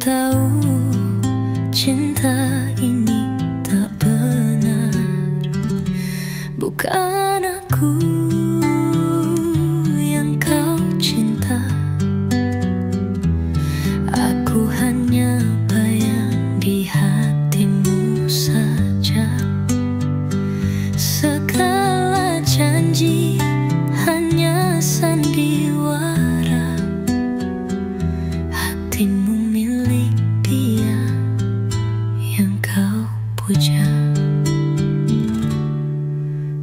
tahu cinta ini tak benar. Bukan aku yang kau cinta, aku hanya bayang di hatimu saja. Segala janji hanya sandiwara, hatimu milik dia yang kau puja.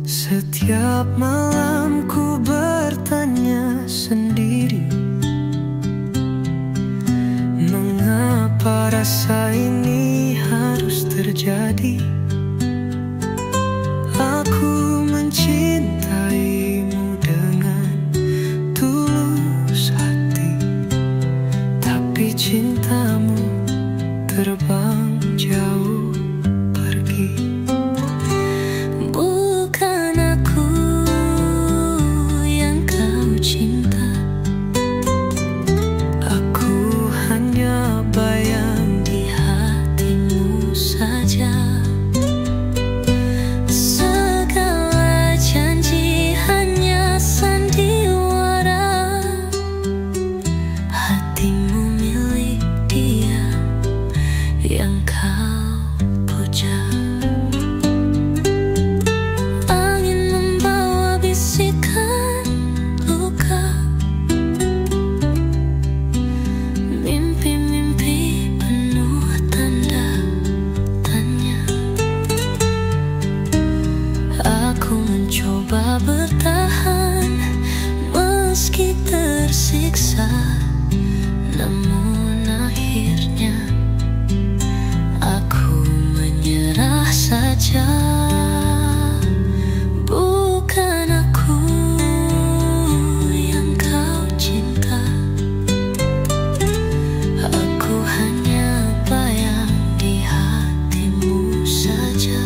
Setiap malam ku bertanya sendiri, mengapa rasa ini harus terjadi? Aku mencintaimu dengan tulus hati, tapi cintamu terbang jauh pergi. Bukan aku yang kau cinta, Aku hanya bayang di hatimu saja. Segala janji hanya sandiwara, hatimu milik dia yang kau puja. Angin membawa bisikan luka, mimpi-mimpi penuh tanda tanya. Aku mencoba bertahan meski tersiksa, namun akhirnya aku menyerah saja. Bukan aku yang kau cinta, aku hanya bayang di hatimu saja.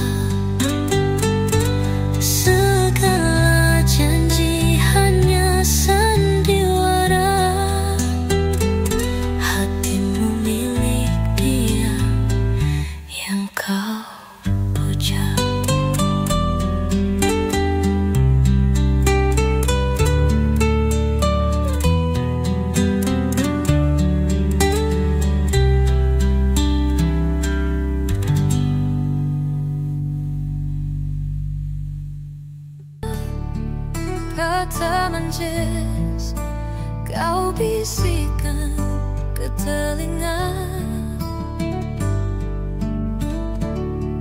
Segala janji hanya sandiwara, hatimu milik dia yang kau puja. Kata manis kau bisikan ke telinga,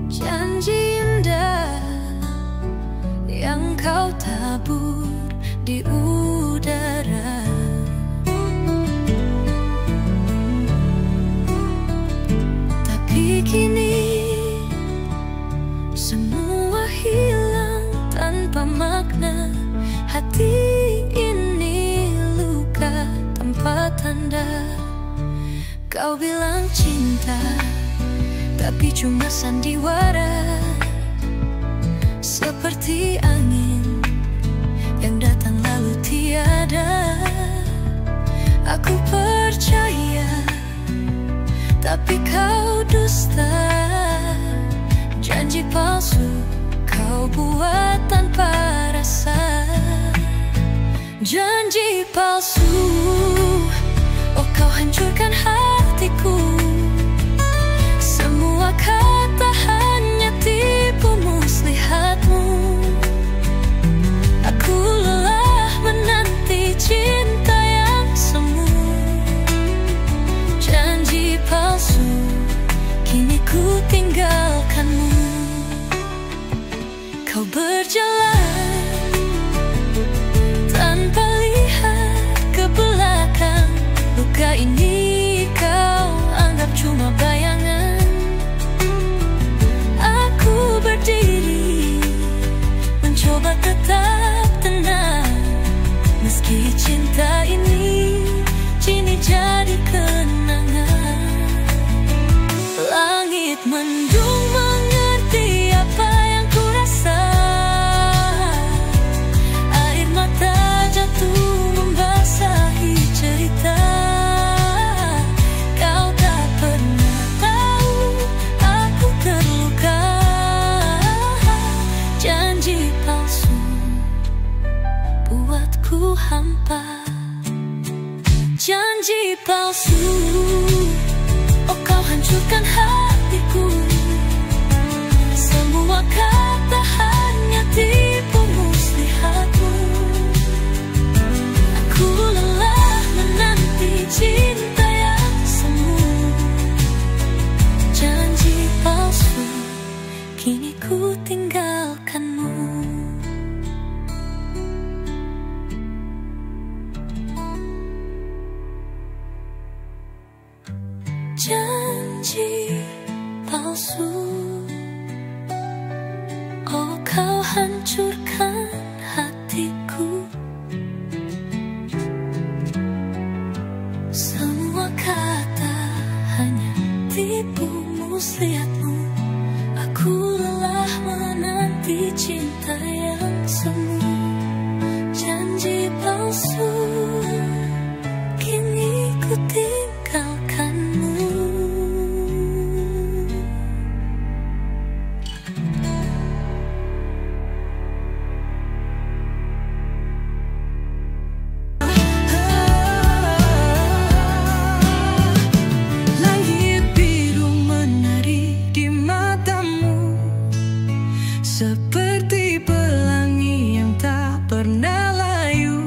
janji indah yang kau tabur di udara. Tapi kini semua hilang tanpa makna. Hati ini luka tanpa tanda. Kau bilang cinta, tapi cuma sandiwara. Seperti angin yang datang lalu tiada. Aku percaya, tapi kau dusta. Janji palsu kau buat tanpa rasa. Janji palsu, oh kau hancurkan hatiku. Semua kata hanya tipu muslihatmu. Aku lelah menanti cinta yang semu. Janji palsu, kini ku tinggalkanmu. Kau berjalan tanpa lihat ke belakang. Luka ini kau anggap cuma bayangan. Aku berdiri mencoba tetap tenang, meski cinta ini kini jadi kenangan. Langit mendung mengerti apa yang ku rasa. janji palsu. Oh, kau hancurkan hatiku. Semua kata hanya tipu muslihatmu. Aku lelah menanti cinta yang semu. Janji palsu, kini ku tinggalkanmu. Langit biru menari di matamu, seperti pelangi yang tak pernah layu.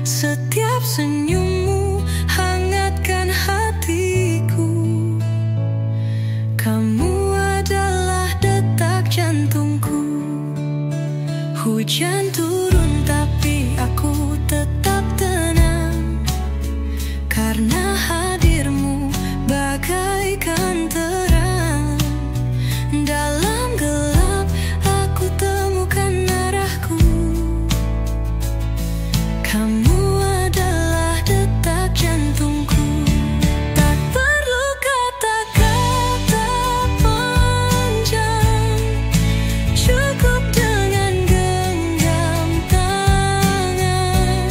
Setiap senyummu hangatkan hatiku. Kamu adalah detak jantungku. Hujan turun tapi aku tetap tenang, karena hadirmu bagaikan terang. Dalam gelap aku temukan arahku. Kamu adalah detak jantungku. Tak perlu kata-kata panjang, cukup dengan genggam tangan.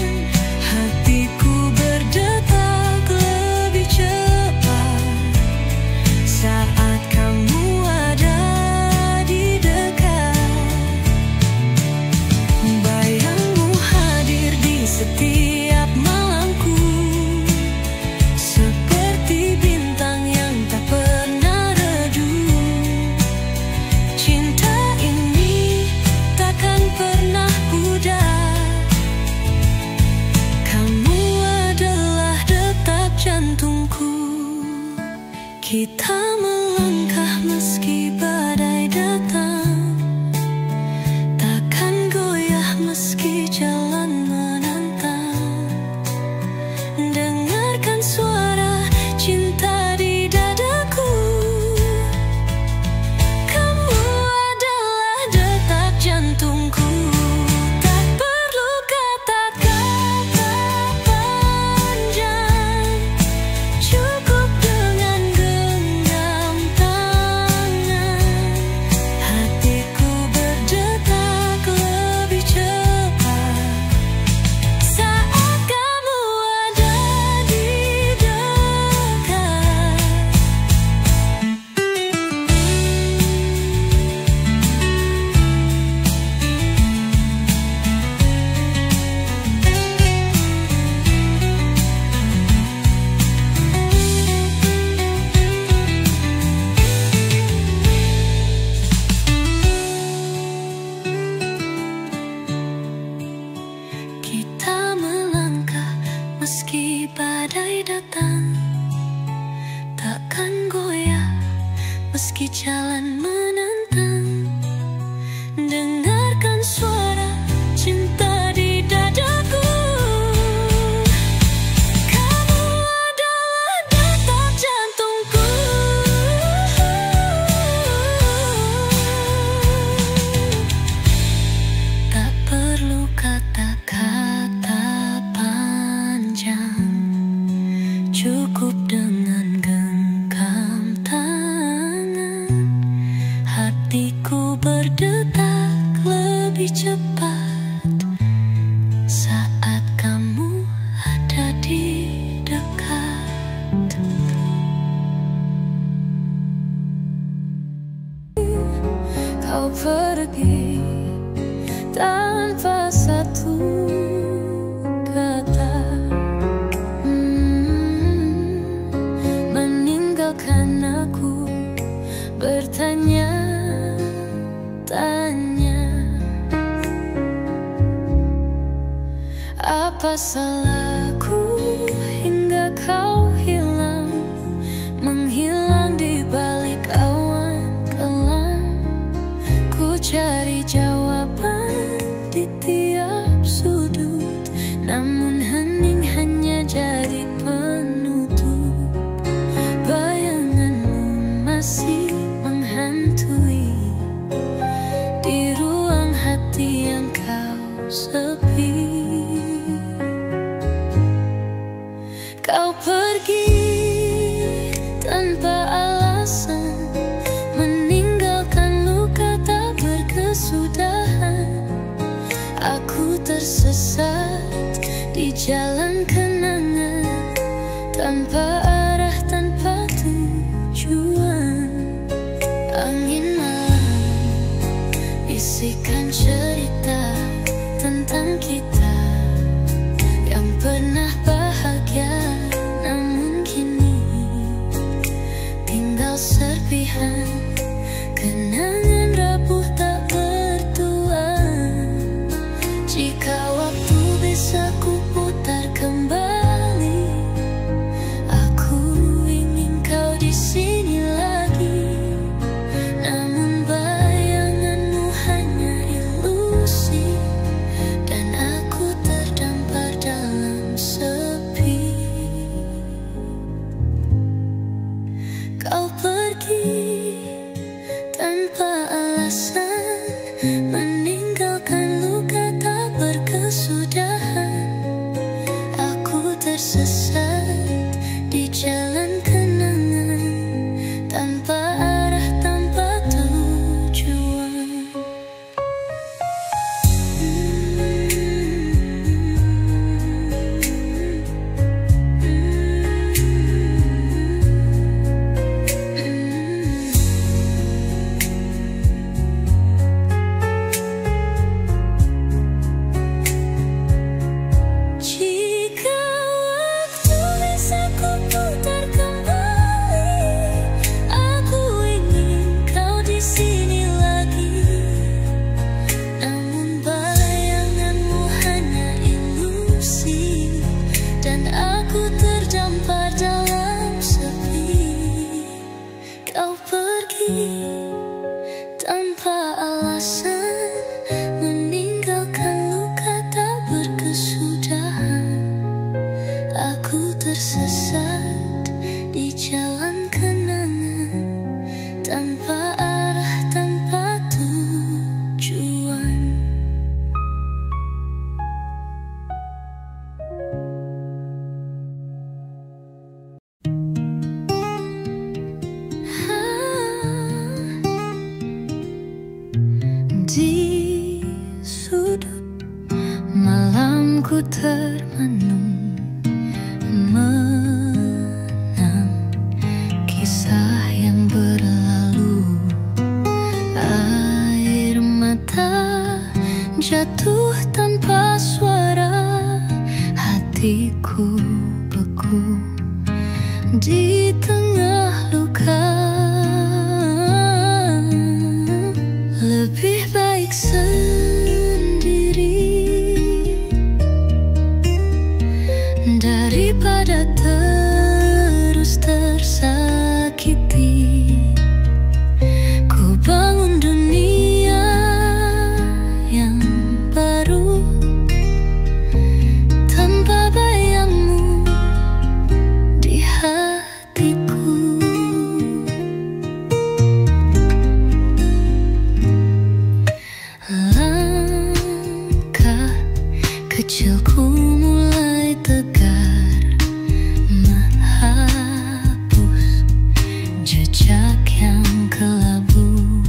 Hatiku berdetak lebih cepat saat kamu ada di dekat. Bayangmu hadir di setiap malamku, seperti bintang yang tak pernah redup. Cinta ini takkan pernah pudar. Kamu adalah detak jantungku. Kita melangkah meski badai datang, takkan goyah meski jalan menantang. Dengarkan suara cinta di dadaku. Kamu adalah detak jantungku. Tak perlu kata-kata panjang, cukup dengan genggam tangan. Hatiku berdetak lebih cepat saat kamu ada di dekat. Kita melangkah meski badai datang, takkan goyah meski jalan menantang. Dengarkan suara cinta di dadaku. Kamu adalah detak jantungku. Tak perlu kata-kata panjang, cukup dengan genggam tangan. Hatiku berdetak lebih cepat saat kamu ada di dekat. Kau pergi tanpa satu kata, meninggalkan aku bertanya-tanya. Apa salahku hingga kau hilang, menghilang di balik awan kelam. Ku cari jawaban di tiap sudut, namun hening hanya jadi penutup. berlebihan, kenangan rapuh tak bertuan. Jika waktu bisa ku putar kembali, aku ingin kau di sini lagi. Namun bayanganmu hanya ilusi, dan aku terdampar dalam sepi. Kau pergi tanpa alasan, meninggalkan luka tak berkesudahan. Aku tersesat di jalan kenangan, tanpa arah, tanpa tujuan. Jika waktu bisa ku putar kembali, aku ingin kau di sini lagi. Namun bayanganmu hanya ilusi, dan aku terdampar dalam sepi. Kau pergi tanpa alasan, meninggalkan luka tak berkesudahan. Aku tersesat di jalan kenangan, tanpa arah, tanpa tujuan. Di sudut malamku termenung, menang kisah yang berlalu. Air mata jatuh tanpa suara, hatiku beku di tengah luka. Lebih baik sendiri daripada terus tersakiti. Ku bangun dunia yang baru tanpa bayangmu di hatiku. Langkah kecilku mulai tegar, menghapus jejak yang kelabu.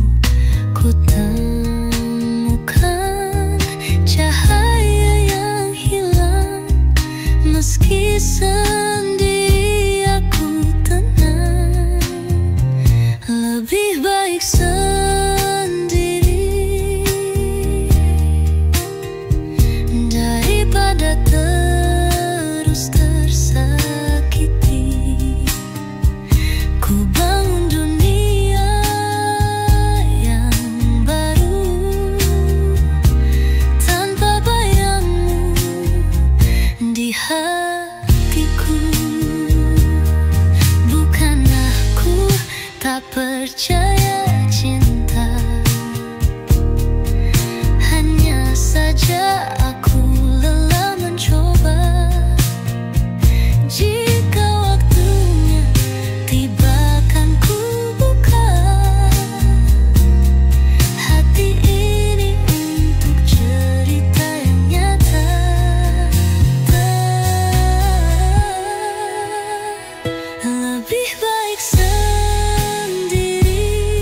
Ku temukan cahaya yang hilang, meski sendiri aku tenang. Lebih baik daripada terus tersakiti. Ku bangun dunia yang baru tanpa bayangmu di hatiku. Bukan aku tak percaya cinta, hanya saja aku lelah mencoba. Jika waktunya tiba kan ku buka hati ini untuk cerita yang nyata. Lebih baik sendiri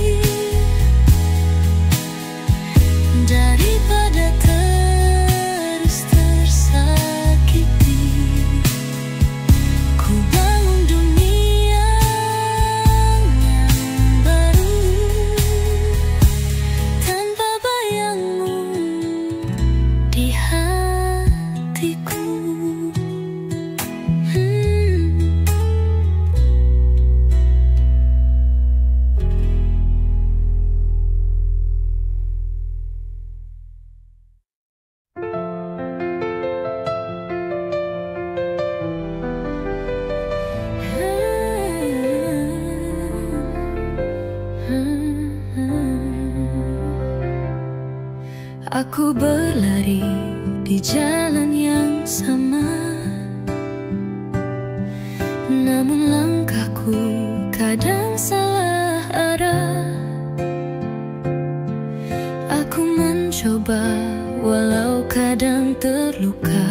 Aku berlari di jalan yang sama, namun langkahku kadang salah arah. Aku mencoba walau kadang terluka.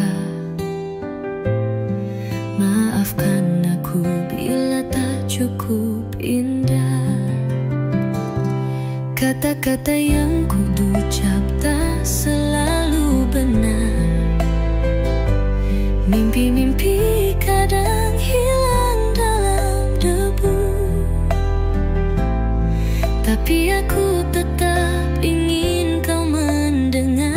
Maafkan aku bila tak cukup indah. Kata-kata yang ku ucap tak selalu benar. Mimpi-mimpi kadang hilang dalam debu. Tapi aku tetap ingin kau mendengar.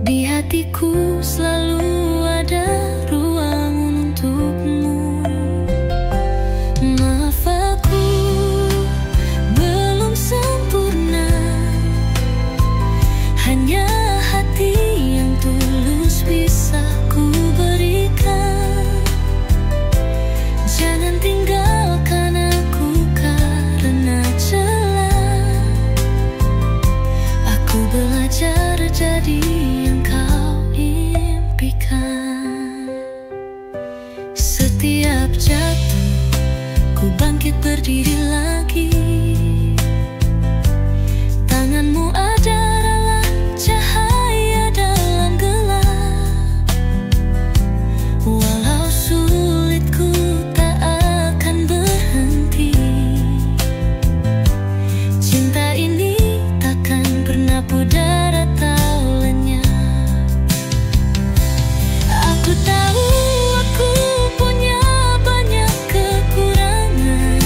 Di hatiku selalu ada ruang untukmu. Maaf aku belum sempurna, hanya hati yang tulus bisa ku berikan. Jangan tinggalkan aku karena celah. Aku belajar jadi yang kau impikan. Setiap jatuh, ku bangkit berdiri lagi. Tanganmu adalah cahaya dalam gelap. Walau sulit, ku tak akan berhenti. Cinta ini takkan pernah pudar atau lenyap. Aku tahu aku punya banyak kekurangan,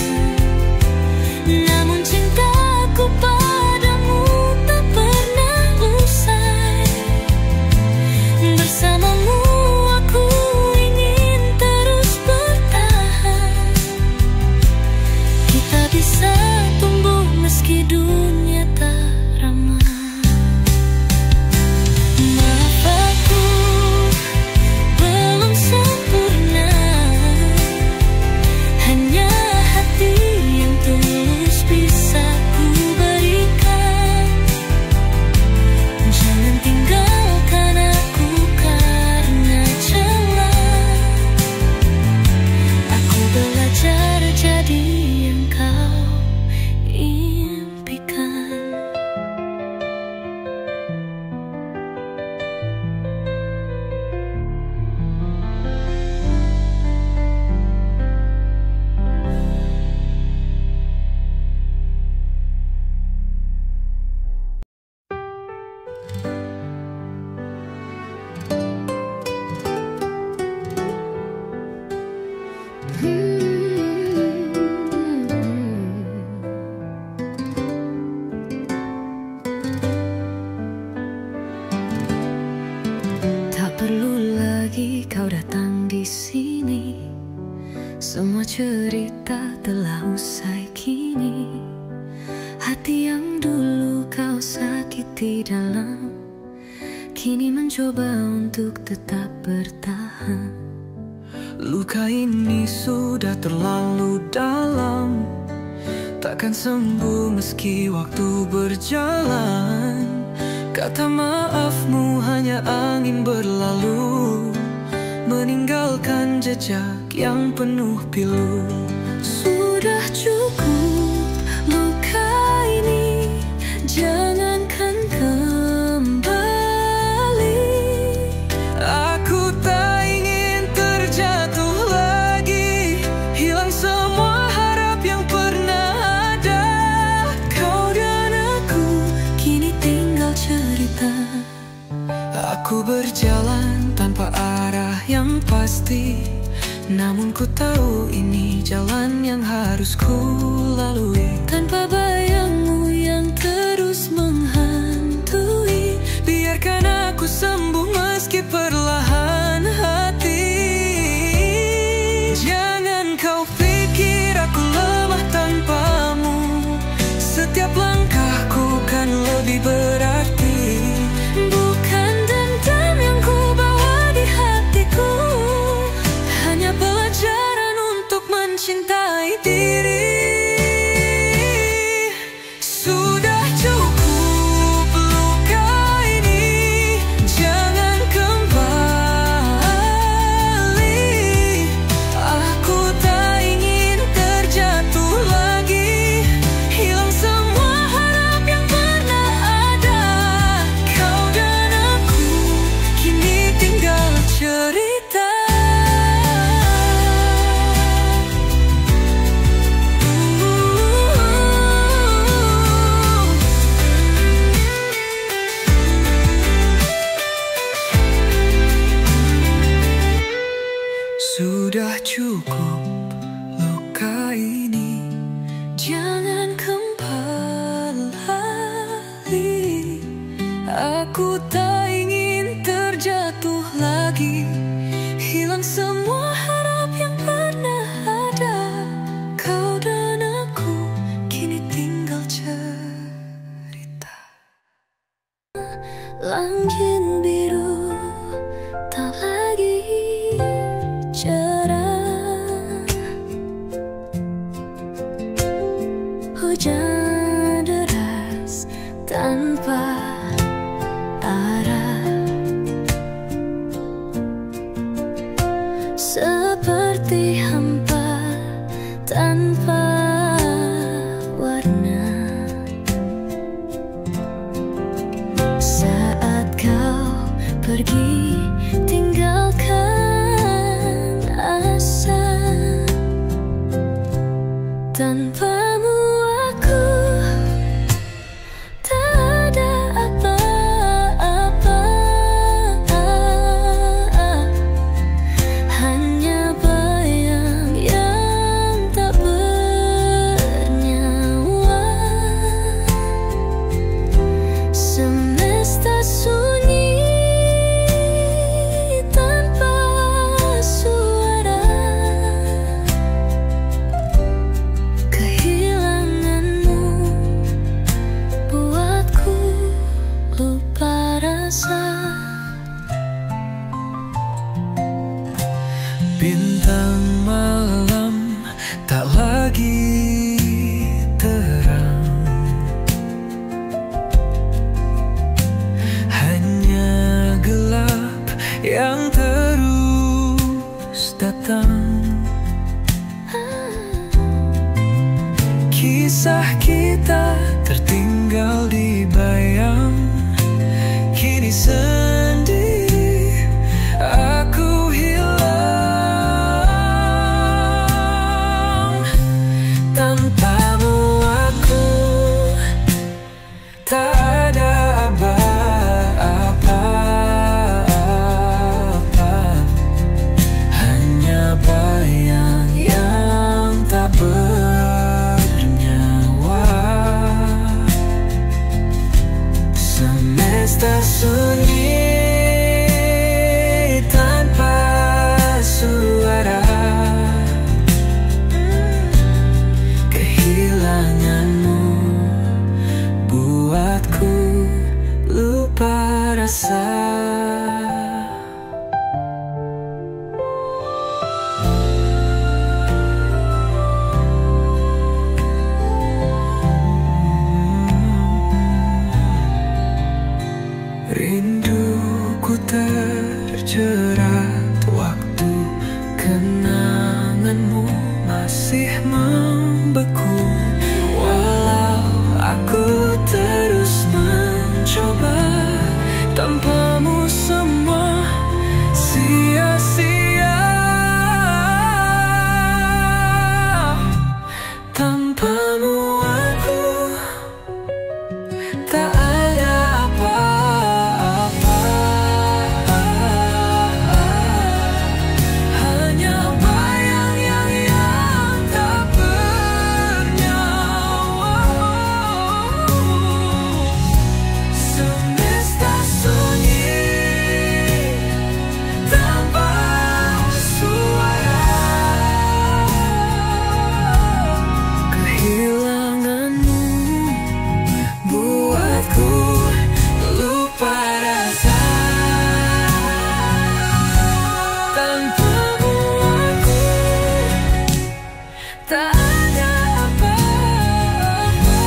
namun cintaku padamu tak pernah usai. Bersamamu aku ingin terus bertahan. Kita bisa tumbuh meski dunia tak ramah. Maaf aku belum sempurna, hanya hati yang tulus bisa ku berikan. Jangan tinggalkan aku karena celah. Aku belajar jadi yang kau impikan. Tak perlu lagi kau datang di sini. Semua cerita telah usai kini. Hati yang dulu kau sakiti dalam, kini mencoba untuk tetap bertahan. Luka ini sudah terlalu dalam, takkan sembuh meski waktu berjalan. Kata maafmu hanya angin berlalu, meninggalkan jejak yang penuh pilu. Sudah cukup luka ini, jangankan kembali. Aku tak ingin terjatuh lagi, hilang semua harap yang pernah ada. Kau dan aku kini tinggal cerita. Aku berjalan tanpa arah yang pasti, namun ku tahu ini jalan yang harus ku lalui. Tanpa bayangmu yang terus menghantui, Biarkan aku sembuh meski perlahan hati. Jangan kau pikir aku lemah tanpamu. Setiap langkahku kan lebih berarti. bukan dendam yang ku bawa di hatiku, hanya pelajaran untuk mencintai diri. Sudah cukup hujan deras tanpa arah, seperti hampa tanpa warna. Saat kau pergi tinggalkan asa, tanpamu aku tak ada apa-apa, hanya bayang yang tak bernyawa. Semesta sunyi tanpa suara, kehilanganmu buatku lupa rasa. Bintang malam tak lagi terang, hanya gelap yang terus datang. Kisah kita tertinggal di bayang, kini sendiri aku hilang. Tanpamu aku tak ada apa-apa, hanya bayang yang tak bernyawa. Semesta sunyi tanpa suara, kehilanganmu buatku lupa rasa. Rinduku terjerat waktu, kenanganmu masih membeku. Walau aku terus mencoba, tanpamu semua sia-sia. Tanpamu aku tak ada apa-apa, hanya bayang yang tak bernyawa. Semesta sunyi tanpa suara, kehilanganmu buatku lupa rasa. Tanpamu aku tak ada apa-apa.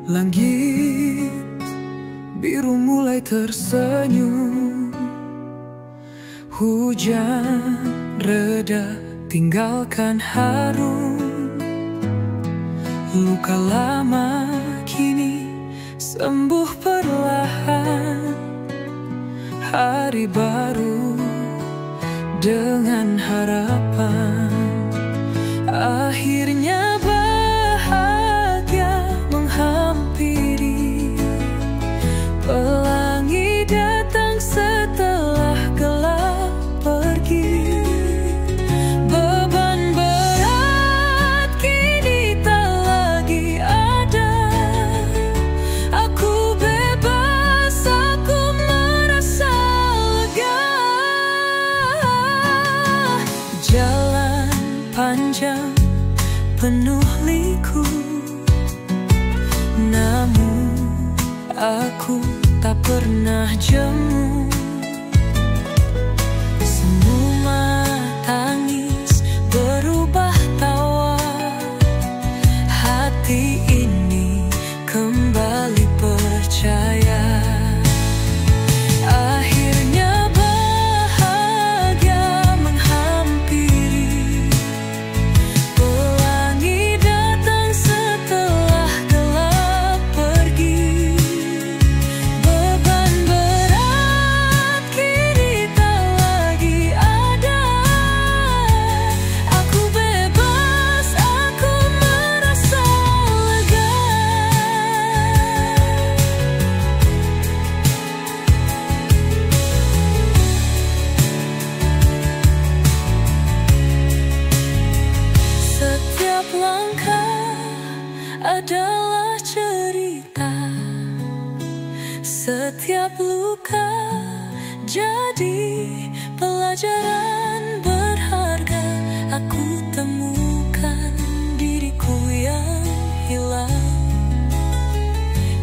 Langit biru mulai tersenyum, hujan reda tinggalkan harum. Luka lama kini sembuh perlahan, hari baru dengan harapan. Akhirnya bahagia menghampiri, pelangi datang setelah gelap pergi. Beban berat kini tak lagi ada, aku bebas, aku merasa lega. Jalan panjang penuh liku, namun aku tak pernah jemu. Setiap luka jadi pelajaran berharga. Aku temukan diriku yang hilang.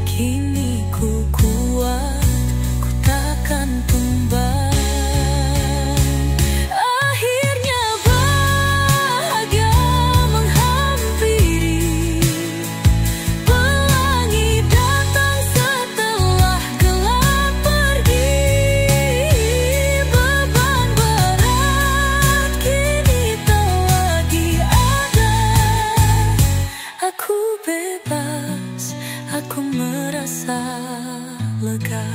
Kini ku kuat, ku takkan tumbang. Akhirnya bahagia menghampiri. Pelangi datang setelah gelap pergi. Beban berat kini tak lagi ada. Aku bebas, aku merasa lega.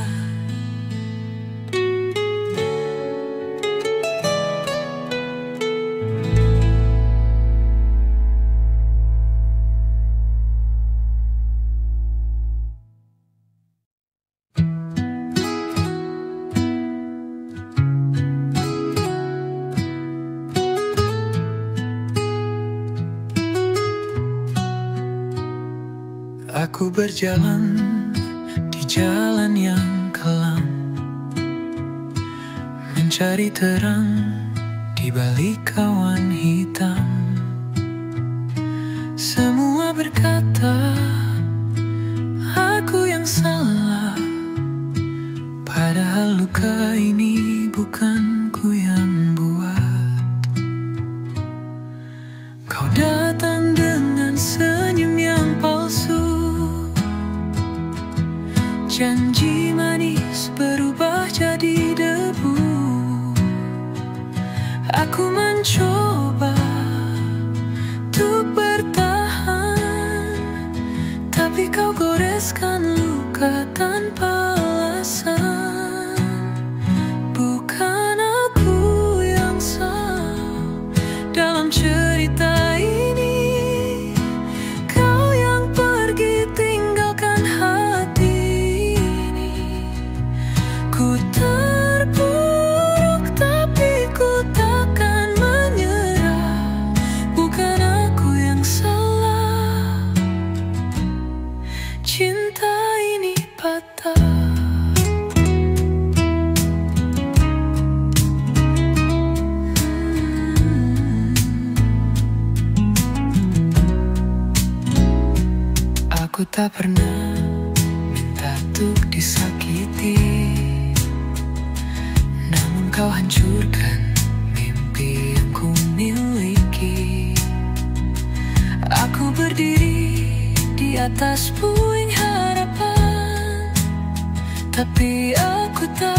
Aku berjalan di jalan yang kelam, mencari terang di balik awan hitam. Semua berkata aku yang salah, padahal luka ini bukan ku yang buat. Kau datang dengan senyum yang palsu, janji manis berubah jadi debu. Aku mencoba untuk bertahan, tapi kau goreskan luka tanpa alasan. Bukan aku yang salah dalam cerita ini. Kau yang pergi tinggalkan hati. Ku terpuruk tapi ku takkan menyerah. Bukan aku yang salah, cinta ini patah. Aku tak pernah minta untuk disakiti, namun kau hancurkan mimpi yang ku miliki. Aku berdiri di atas puing harapan, tapi aku tak